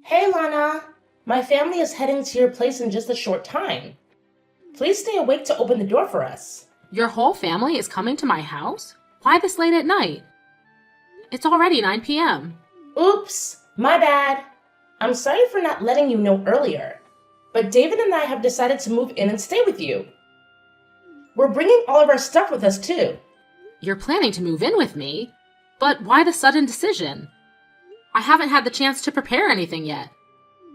Hey, Lana. My family is heading to your place in just a short time. Please stay awake to open the door for us. Your whole family is coming to my house? Why this late at night? It's already 9 p.m. Oops, my bad. I'm sorry for not letting you know earlier, but David and I have decided to move in and stay with you. We're bringing all of our stuff with us, too. You're planning to move in with me? But why the sudden decision? I haven't had the chance to prepare anything yet.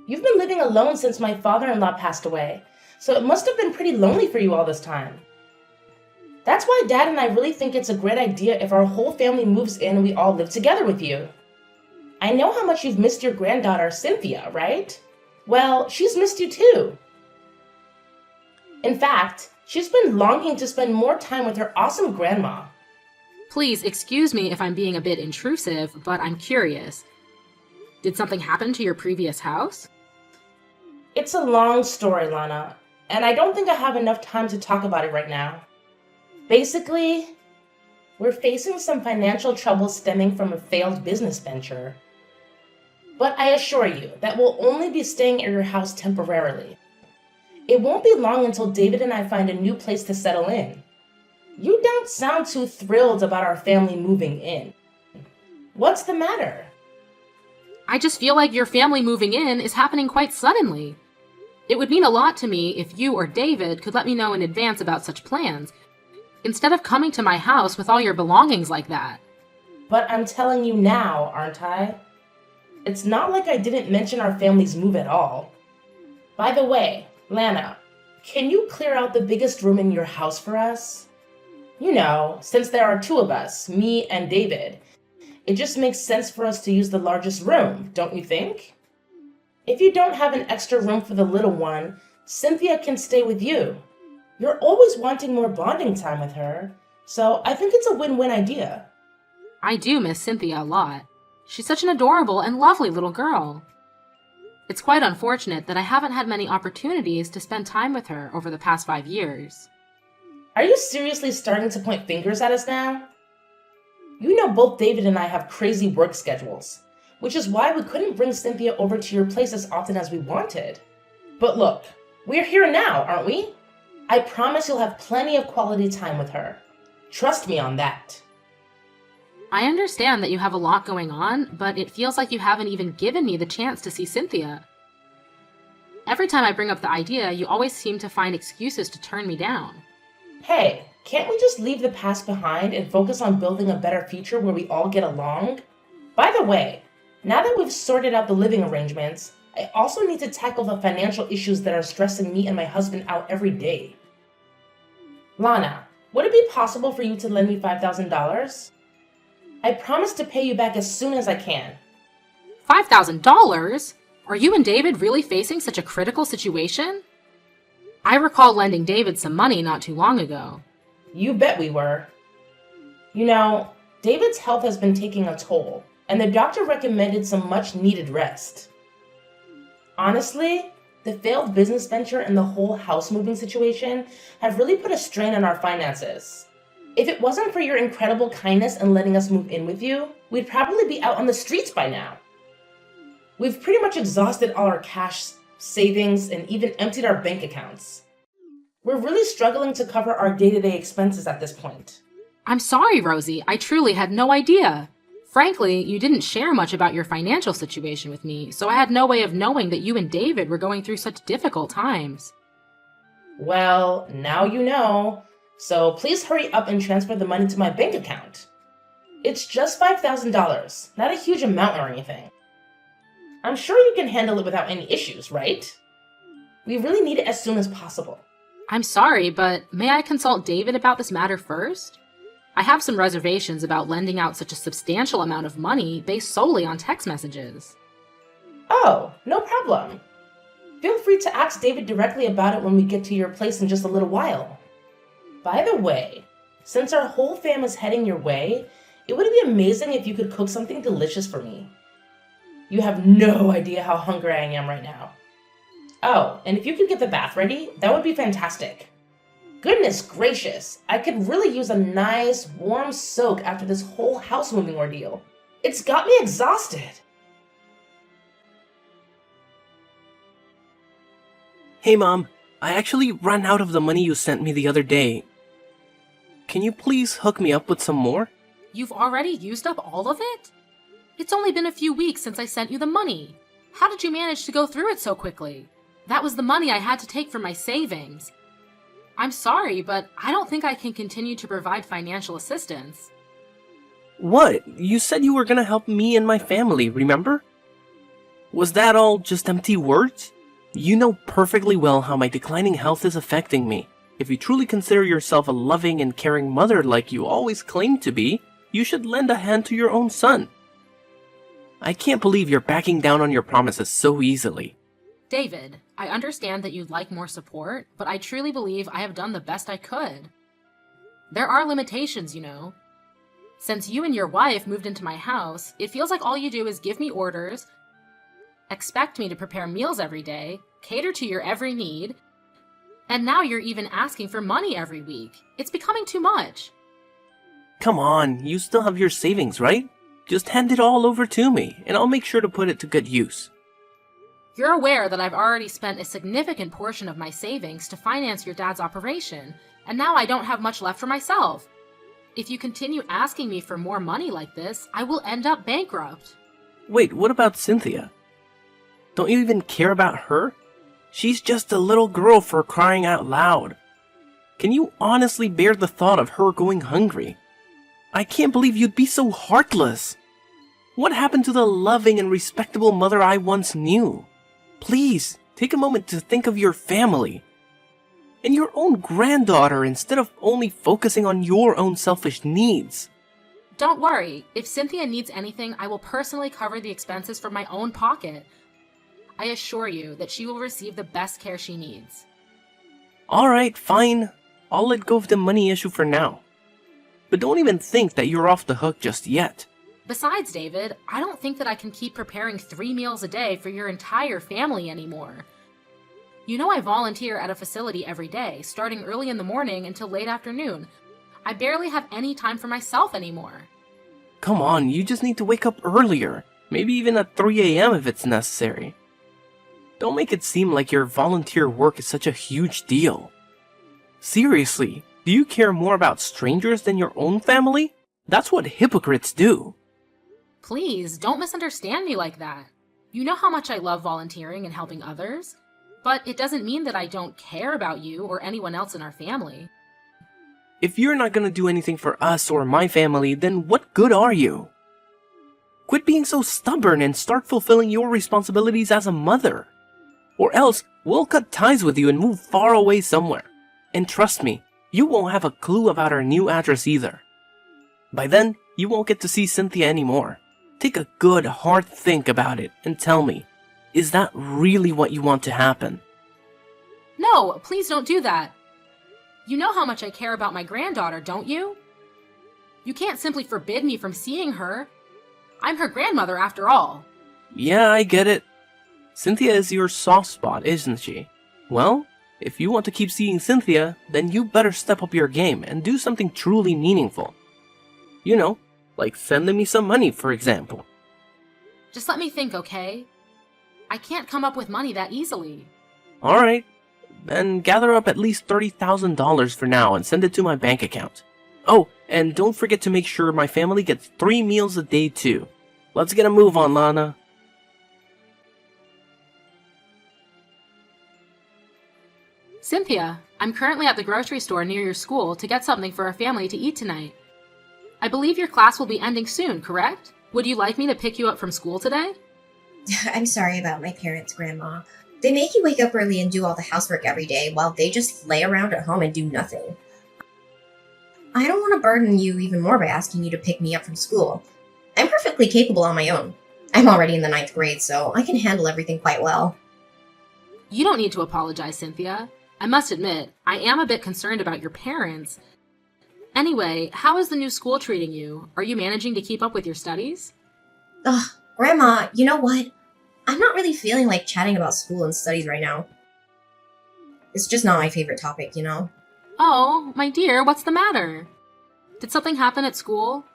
You've been living alone since my father-in-law passed away, so it must have been pretty lonely for you all this time. That's why Dad and I really think it's a great idea if our whole family moves in and we all live together with you. I know how much you've missed your granddaughter, Cynthia, right? Well, she's missed you too. In fact, she's been longing to spend more time with her awesome grandma. Please excuse me if I'm being a bit intrusive, but I'm curious. Did something happen to your previous house? It's a long story, Lana, and I don't think I have enough time to talk about it right now. Basically, we're facing some financial trouble stemming from a failed business venture. But I assure you that we'll only be staying at your house temporarily. It won't be long until David and I find a new place to settle in. You don't sound too thrilled about our family moving in. What's the matter? I just feel like your family moving in is happening quite suddenly. It would mean a lot to me if you or David could let me know in advance about such plans, instead of coming to my house with all your belongings like that. But I'm telling you now, aren't I? It's not like I didn't mention our family's move at all. By the way, Lana, can you clear out the biggest room in your house for us? You know, since there are two of us, me and David, it just makes sense for us to use the largest room, don't you think? If you don't have an extra room for the little one, Cynthia can stay with you. You're always wanting more bonding time with her, so I think it's a win-win idea. I do miss Cynthia a lot. She's such an adorable and lovely little girl. It's quite unfortunate that I haven't had many opportunities to spend time with her over the past 5 years. Are you seriously starting to point fingers at us now? You know both David and I have crazy work schedules, which is why we couldn't bring Cynthia over to your place as often as we wanted. But look, we're here now, aren't we? I promise you'll have plenty of quality time with her. Trust me on that. I understand that you have a lot going on, but it feels like you haven't even given me the chance to see Cynthia. Every time I bring up the idea, you always seem to find excuses to turn me down. Hey, can't we just leave the past behind and focus on building a better future where we all get along? By the way, now that we've sorted out the living arrangements, I also need to tackle the financial issues that are stressing me and my husband out every day. Lana, would it be possible for you to lend me $5,000? I promise to pay you back as soon as I can. $5,000? Are you and David really facing such a critical situation? I recall lending David some money not too long ago. You bet we were. You know, David's health has been taking a toll, and the doctor recommended some much-needed rest. Honestly, the failed business venture and the whole house moving situation have really put a strain on our finances. If it wasn't for your incredible kindness and letting us move in with you, we'd probably be out on the streets by now. We've pretty much exhausted all our cash, savings, and even emptied our bank accounts. We're really struggling to cover our day-to-day expenses at this point. I'm sorry, Rosie. I truly had no idea. Frankly, you didn't share much about your financial situation with me, so I had no way of knowing that you and David were going through such difficult times. Well, now you know. So please hurry up and transfer the money to my bank account. It's just $5,000, not a huge amount or anything. I'm sure you can handle it without any issues, right? We really need it as soon as possible. I'm sorry, but may I consult David about this matter first? I have some reservations about lending out such a substantial amount of money based solely on text messages. Oh, no problem. Feel free to ask David directly about it when we get to your place in just a little while. By the way, since our whole fam is heading your way, it would be amazing if you could cook something delicious for me. You have no idea how hungry I am right now. Oh, and if you could get the bath ready, that would be fantastic. Goodness gracious, I could really use a nice, warm soak after this whole house moving ordeal. It's got me exhausted. Hey Mom, I actually ran out of the money you sent me the other day. Can you please hook me up with some more? You've already used up all of it? It's only been a few weeks since I sent you the money. How did you manage to go through it so quickly? That was the money I had to take from my savings. I'm sorry, but I don't think I can continue to provide financial assistance. What? You said you were gonna help me and my family, remember? Was that all just empty words? You know perfectly well how my declining health is affecting me. If you truly consider yourself a loving and caring mother like you always claimed to be, you should lend a hand to your own son. I can't believe you're backing down on your promises so easily. David, I understand that you'd like more support, but I truly believe I have done the best I could. There are limitations, you know. Since you and your wife moved into my house, it feels like all you do is give me orders, expect me to prepare meals every day, cater to your every need, and now you're even asking for money every week. It's becoming too much. Come on, you still have your savings, right? Just hand it all over to me, and I'll make sure to put it to good use. You're aware that I've already spent a significant portion of my savings to finance your dad's operation, and now I don't have much left for myself. If you continue asking me for more money like this, I will end up bankrupt. Wait, what about Cynthia? Don't you even care about her? She's just a little girl for crying out loud. Can you honestly bear the thought of her going hungry? I can't believe you'd be so heartless. What happened to the loving and respectable mother I once knew? Please, take a moment to think of your family. And your own granddaughter instead of only focusing on your own selfish needs. Don't worry, if Cynthia needs anything, I will personally cover the expenses from my own pocket. I assure you that she will receive the best care she needs. Alright, fine. I'll let go of the money issue for now. But don't even think that you're off the hook just yet. Besides, David, I don't think that I can keep preparing 3 meals a day for your entire family anymore. You know I volunteer at a facility every day, starting early in the morning until late afternoon. I barely have any time for myself anymore. Come on, you just need to wake up earlier. Maybe even at 3 a.m. if it's necessary. Don't make it seem like your volunteer work is such a huge deal. Seriously, do you care more about strangers than your own family? That's what hypocrites do. Please, don't misunderstand me like that. You know how much I love volunteering and helping others, but it doesn't mean that I don't care about you or anyone else in our family. If you're not gonna do anything for us or my family, then what good are you? Quit being so stubborn and start fulfilling your responsibilities as a mother. Or else, we'll cut ties with you and move far away somewhere. And trust me, you won't have a clue about our new address either. By then, you won't get to see Cynthia anymore. Take a good, hard think about it and tell me, is that really what you want to happen? No, please don't do that. You know how much I care about my granddaughter, don't you? You can't simply forbid me from seeing her. I'm her grandmother after all. Yeah, I get it. Cynthia is your soft spot, isn't she? Well, if you want to keep seeing Cynthia, then you better step up your game and do something truly meaningful. You know, like sending me some money, for example. Just let me think, okay? I can't come up with money that easily. Alright, then gather up at least $30,000 for now and send it to my bank account. Oh, and don't forget to make sure my family gets 3 meals a day too. Let's get a move on, Lana. Cynthia, I'm currently at the grocery store near your school to get something for our family to eat tonight. I believe your class will be ending soon, correct? Would you like me to pick you up from school today? I'm sorry about my parents, Grandma. They make you wake up early and do all the housework every day while they just lay around at home and do nothing. I don't want to burden you even more by asking you to pick me up from school. I'm perfectly capable on my own. I'm already in the 9th grade, so I can handle everything quite well. You don't need to apologize, Cynthia. I must admit, I am a bit concerned about your parents. Anyway, how is the new school treating you? Are you managing to keep up with your studies? Ugh, Grandma, you know what? I'm not really feeling like chatting about school and studies right now. It's just not my favorite topic, you know? Oh, my dear, what's the matter? Did something happen at school?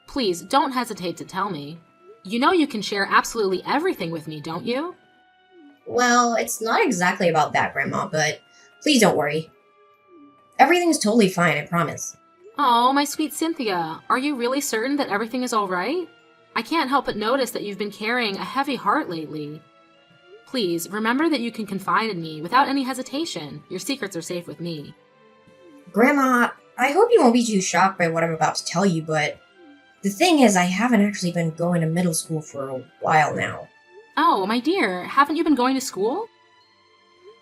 Please, don't hesitate to tell me. You know you can share absolutely everything with me, don't you? Well, it's not exactly about that, Grandma, but please don't worry. Everything's totally fine, I promise. Oh, my sweet Cynthia, are you really certain that everything is all right? I can't help but notice that you've been carrying a heavy heart lately. Please, remember that you can confide in me without any hesitation. Your secrets are safe with me. Grandma, I hope you won't be too shocked by what I'm about to tell you, but the thing is, I haven't actually been going to middle school for a while now. Oh, my dear, haven't you been going to school?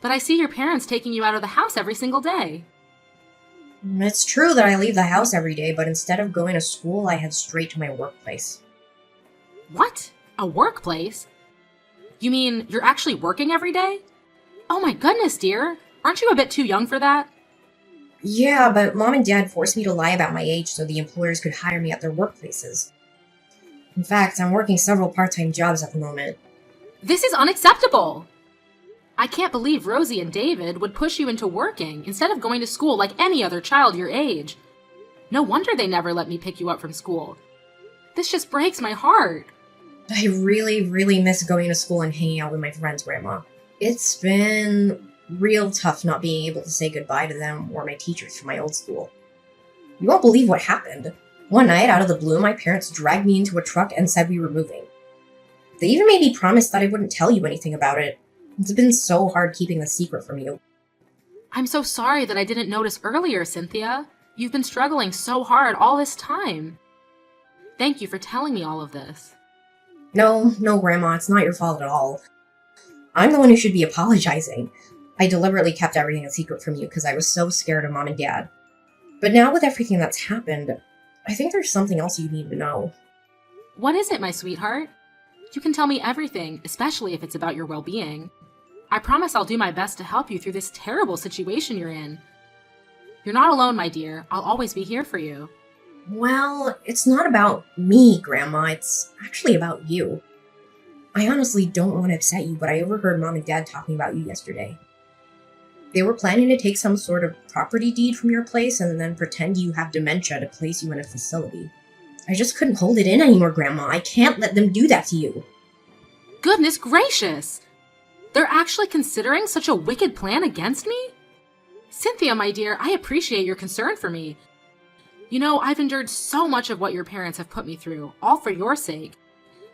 But I see your parents taking you out of the house every single day. It's true that I leave the house every day, but instead of going to school, I head straight to my workplace. What? A workplace? You mean you're actually working every day? Oh my goodness, dear. Aren't you a bit too young for that? Yeah, but Mom and Dad forced me to lie about my age so the employers could hire me at their workplaces. In fact, I'm working several part-time jobs at the moment. This is unacceptable! I can't believe Rosie and David would push you into working instead of going to school like any other child your age. No wonder they never let me pick you up from school. This just breaks my heart. I really miss going to school and hanging out with my friends, Grandma. It's been real tough not being able to say goodbye to them or my teachers from my old school. You won't believe what happened. One night, out of the blue, my parents dragged me into a truck and said we were moving. They even made me promise that I wouldn't tell you anything about it. It's been so hard keeping the secret from you. I'm so sorry that I didn't notice earlier, Cynthia. You've been struggling so hard all this time. Thank you for telling me all of this. No, Grandma, it's not your fault at all. I'm the one who should be apologizing. I deliberately kept everything a secret from you because I was so scared of Mom and Dad. But now with everything that's happened, I think there's something else you need to know. What is it, my sweetheart? You can tell me everything, especially if it's about your well-being. I promise I'll do my best to help you through this terrible situation you're in. You're not alone, my dear. I'll always be here for you. Well, it's not about me, Grandma. It's actually about you. I honestly don't want to upset you, but I overheard Mom and Dad talking about you yesterday. They were planning to take some sort of property deed from your place and then pretend you have dementia to place you in a facility. I just couldn't hold it in anymore, Grandma. I can't let them do that to you. Goodness gracious! They're actually considering such a wicked plan against me? Cynthia, my dear, I appreciate your concern for me. You know, I've endured so much of what your parents have put me through, all for your sake.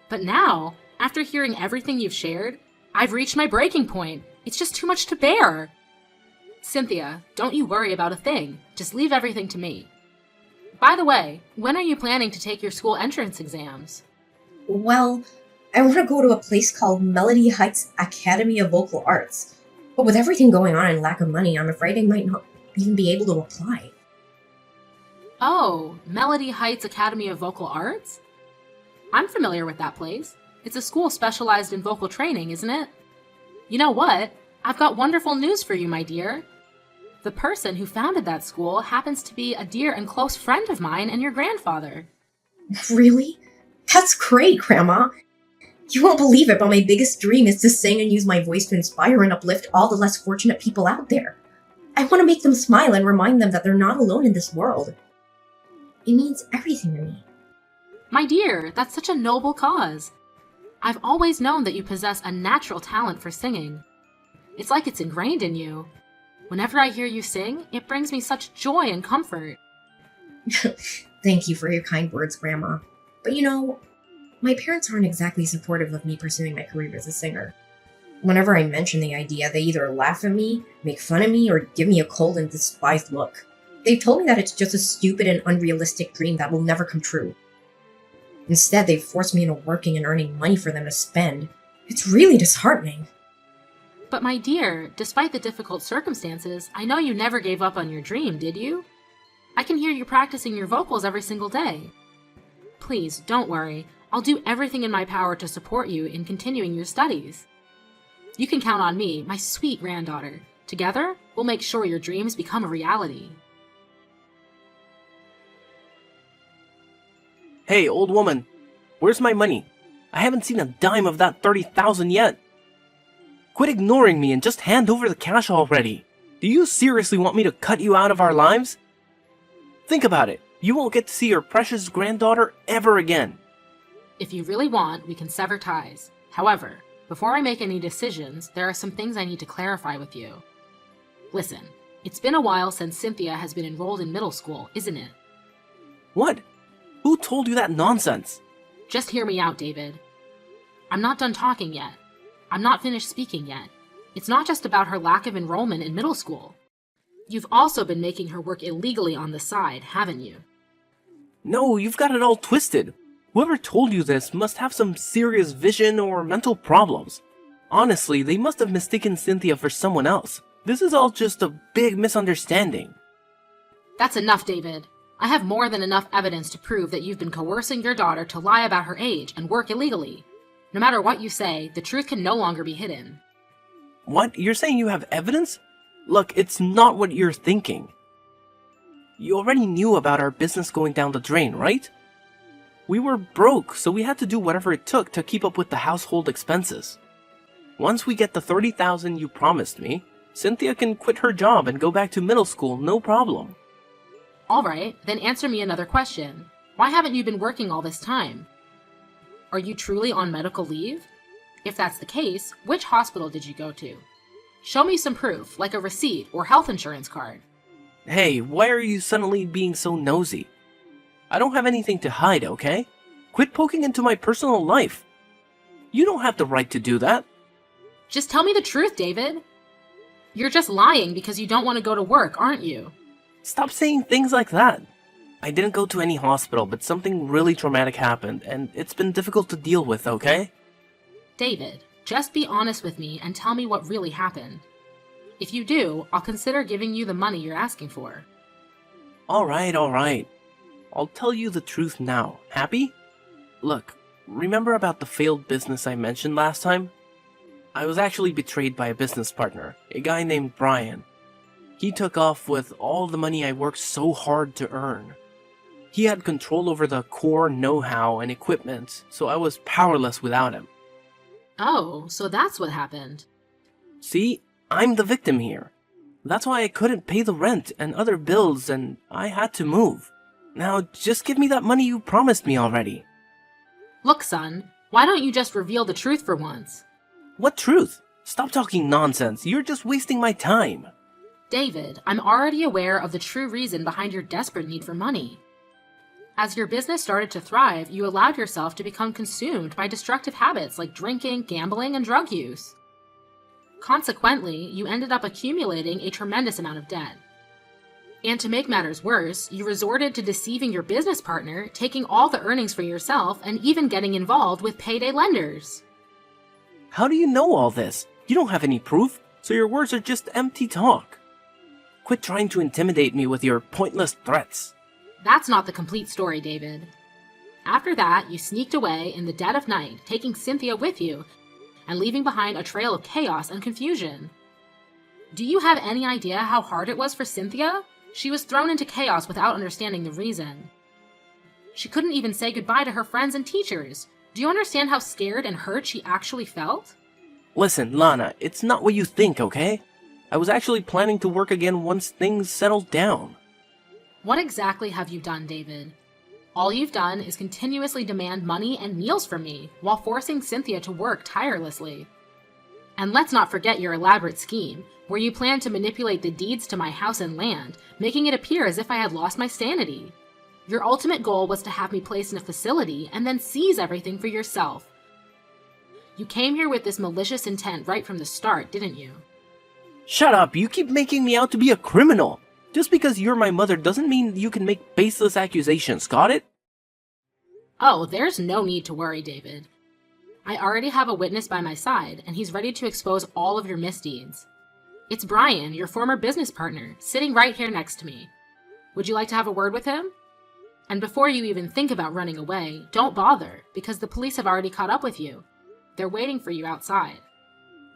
But now, after hearing everything you've shared, I've reached my breaking point. It's just too much to bear. Cynthia, don't you worry about a thing. Just leave everything to me. By the way, when are you planning to take your school entrance exams? Well, I want to go to a place called Melody Heights Academy of Vocal Arts. But with everything going on and lack of money, I'm afraid I might not even be able to apply. Oh, Melody Heights Academy of Vocal Arts? I'm familiar with that place. It's a school specialized in vocal training, isn't it? You know what? I've got wonderful news for you, my dear. The person who founded that school happens to be a dear and close friend of mine and your grandfather. Really? That's great, Grandma. You won't believe it, but my biggest dream is to sing and use my voice to inspire and uplift all the less fortunate people out there. I want to make them smile and remind them that they're not alone in this world. It means everything to me. My dear, that's such a noble cause. I've always known that you possess a natural talent for singing. It's like it's ingrained in you. Whenever I hear you sing, it brings me such joy and comfort. Thank you for your kind words, Grandma. But you know, my parents aren't exactly supportive of me pursuing my career as a singer. Whenever I mention the idea, they either laugh at me, make fun of me, or give me a cold and despised look. They've told me that it's just a stupid and unrealistic dream that will never come true. Instead, they've forced me into working and earning money for them to spend. It's really disheartening. But my dear, despite the difficult circumstances, I know you never gave up on your dream, did you? I can hear you practicing your vocals every single day. Please, don't worry. I'll do everything in my power to support you in continuing your studies. You can count on me, my sweet granddaughter. Together, we'll make sure your dreams become a reality. Hey, old woman, where's my money? I haven't seen a dime of that 30,000 yet. Quit ignoring me and just hand over the cash already. Do you seriously want me to cut you out of our lives? Think about it. You won't get to see your precious granddaughter ever again. If you really want, we can sever ties. However, Before I make any decisions, there are some things I need to clarify with you. Listen, it's been a while since Cynthia has been enrolled in middle school, isn't it? What? Who told you that nonsense? Just hear me out, David. I'm not done talking yet. I'm not finished speaking yet. It's not just about her lack of enrollment in middle school. You've also been making her work illegally on the side, haven't you? No, you've got it all twisted. Whoever told you this must have some serious vision or mental problems. Honestly, they must have mistaken Cynthia for someone else. This is all just a big misunderstanding. That's enough, David. I have more than enough evidence to prove that you've been coercing your daughter to lie about her age and work illegally. No matter what you say, the truth can no longer be hidden. What? You're saying you have evidence? Look, it's not what you're thinking. You already knew about our business going down the drain, right? We were broke, so we had to do whatever it took to keep up with the household expenses. Once we get the $30,000 you promised me, Cynthia can quit her job and go back to middle school, no problem. Alright, then answer me another question. Why haven't you been working all this time? Are you truly on medical leave? If that's the case, which hospital did you go to? Show me some proof, like a receipt or health insurance card. Hey, why are you suddenly being so nosy? I don't have anything to hide, okay? Quit poking into my personal life. You don't have the right to do that. Just tell me the truth, David. You're just lying because you don't want to go to work, aren't you? Stop saying things like that. I didn't go to any hospital, but something really traumatic happened, and it's been difficult to deal with, okay? David, just be honest with me and tell me what really happened. If you do, I'll consider giving you the money you're asking for. Alright. I'll tell you the truth now. Happy? Look, remember about the failed business I mentioned last time? I was actually betrayed by a business partner, a guy named Brian. He took off with all the money I worked so hard to earn. He had control over the core know-how and equipment, so I was powerless without him. Oh, so that's what happened. See, I'm the victim here. That's why I couldn't pay the rent and other bills, and I had to move. Now, just give me that money you promised me already. Look, son, why don't you just reveal the truth for once? What truth? Stop talking nonsense. You're just wasting my time. David, I'm already aware of the true reason behind your desperate need for money. As your business started to thrive, you allowed yourself to become consumed by destructive habits like drinking, gambling, and drug use. Consequently, you ended up accumulating a tremendous amount of debt. And to make matters worse, you resorted to deceiving your business partner, taking all the earnings for yourself, and even getting involved with payday lenders. How do you know all this? You don't have any proof, so your words are just empty talk. Quit trying to intimidate me with your pointless threats. That's not the complete story, David. After that, you sneaked away in the dead of night, taking Cynthia with you, and leaving behind a trail of chaos and confusion. Do you have any idea how hard it was for Cynthia? She was thrown into chaos without understanding the reason. She couldn't even say goodbye to her friends and teachers. Do you understand how scared and hurt she actually felt? Listen, Lana, it's not what you think, okay? I was actually planning to work again once things settled down. What exactly have you done, David? All you've done is continuously demand money and meals from me, while forcing Cynthia to work tirelessly. And let's not forget your elaborate scheme, where you planned to manipulate the deeds to my house and land, making it appear as if I had lost my sanity. Your ultimate goal was to have me placed in a facility and then seize everything for yourself. You came here with this malicious intent right from the start, didn't you? Shut up, you keep making me out to be a criminal. Just because you're my mother doesn't mean you can make baseless accusations, got it? Oh, there's no need to worry, David. I already have a witness by my side, and he's ready to expose all of your misdeeds. It's Brian, your former business partner, sitting right here next to me. Would you like to have a word with him? And before you even think about running away, don't bother, because the police have already caught up with you. They're waiting for you outside.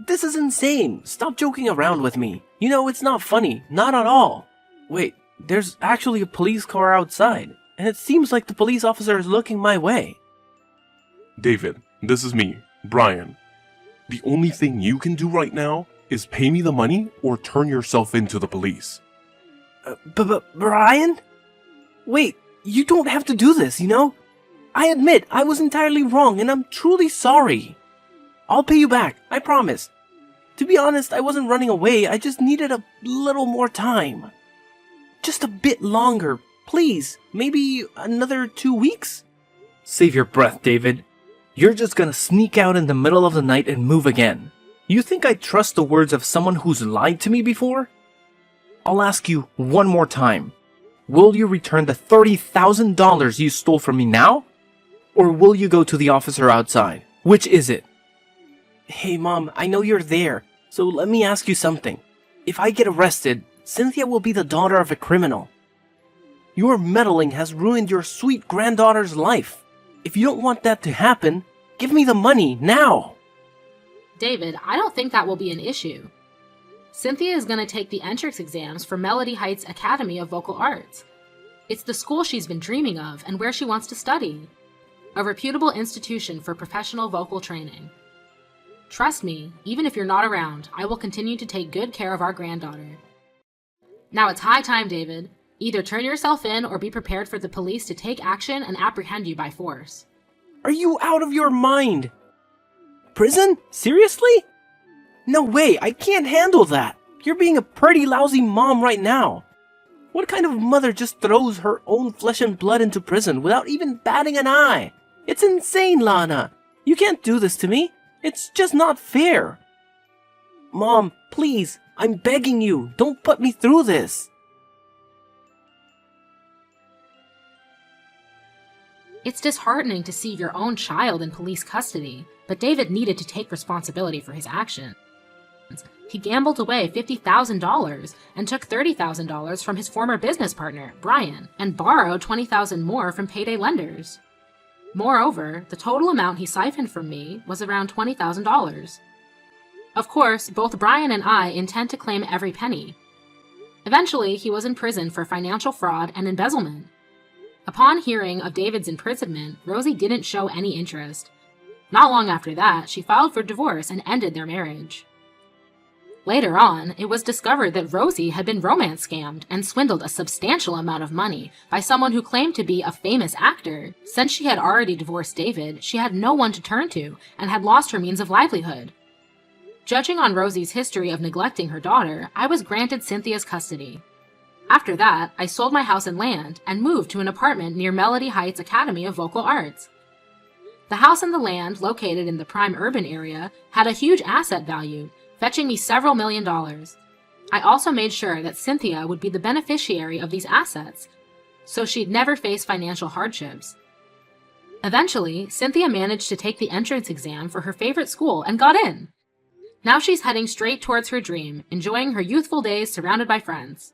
This is insane. Stop joking around with me. You know, it's not funny. Not at all. Wait, there's actually a police car outside, and it seems like the police officer is looking my way. David, this is me, Brian. The only thing you can do right now is pay me the money or turn yourself into the police. Brian? Wait, you don't have to do this, you know? I admit I was entirely wrong, and I'm truly sorry. I'll pay you back, I promise. To be honest, I wasn't running away, I just needed a little more time. Just a bit longer, please. Maybe another 2 weeks? Save your breath, David. You're just gonna sneak out in the middle of the night and move again. You think I trust the words of someone who's lied to me before? I'll ask you one more time. Will you return the $30,000 you stole from me now? Or will you go to the officer outside? Which is it? Hey, Mom, I know you're there, so let me ask you something. If I get arrested, Cynthia will be the daughter of a criminal. Your meddling has ruined your sweet granddaughter's life. If you don't want that to happen, give me the money now. David, I don't think that will be an issue. Cynthia is going to take the entrance exams for Melody Heights Academy of Vocal Arts. It's the school she's been dreaming of and where she wants to study. A reputable institution for professional vocal training. Trust me, even if you're not around, I will continue to take good care of our granddaughter. Now it's high time, David. Either turn yourself in or be prepared for the police to take action and apprehend you by force. Are you out of your mind? Prison? Seriously? No way, I can't handle that. You're being a pretty lousy mom right now. What kind of mother just throws her own flesh and blood into prison without even batting an eye? It's insane, Lana. You can't do this to me. It's just not fair. Mom, please, I'm begging you, don't put me through this. It's disheartening to see your own child in police custody, but David needed to take responsibility for his actions. He gambled away $50,000 and took $30,000 from his former business partner, Brian, and borrowed $20,000 more from payday lenders. Moreover, the total amount he siphoned from me was around $20,000. Of course, both Brian and I intend to claim every penny. Eventually, he was in prison for financial fraud and embezzlement. Upon hearing of David's imprisonment, Rosie didn't show any interest. Not long after that, she filed for divorce and ended their marriage. Later on, it was discovered that Rosie had been romance scammed and swindled a substantial amount of money by someone who claimed to be a famous actor. Since she had already divorced David, she had no one to turn to and had lost her means of livelihood. Judging on Rosie's history of neglecting her daughter, I was granted Cynthia's custody. After that, I sold my house and land and moved to an apartment near Melody Heights Academy of Vocal Arts. The house and the land, located in the prime urban area, had a huge asset value, fetching me several $1,000,000. I also made sure that Cynthia would be the beneficiary of these assets, so she'd never face financial hardships. Eventually, Cynthia managed to take the entrance exam for her favorite school and got in. Now she's heading straight towards her dream, enjoying her youthful days surrounded by friends.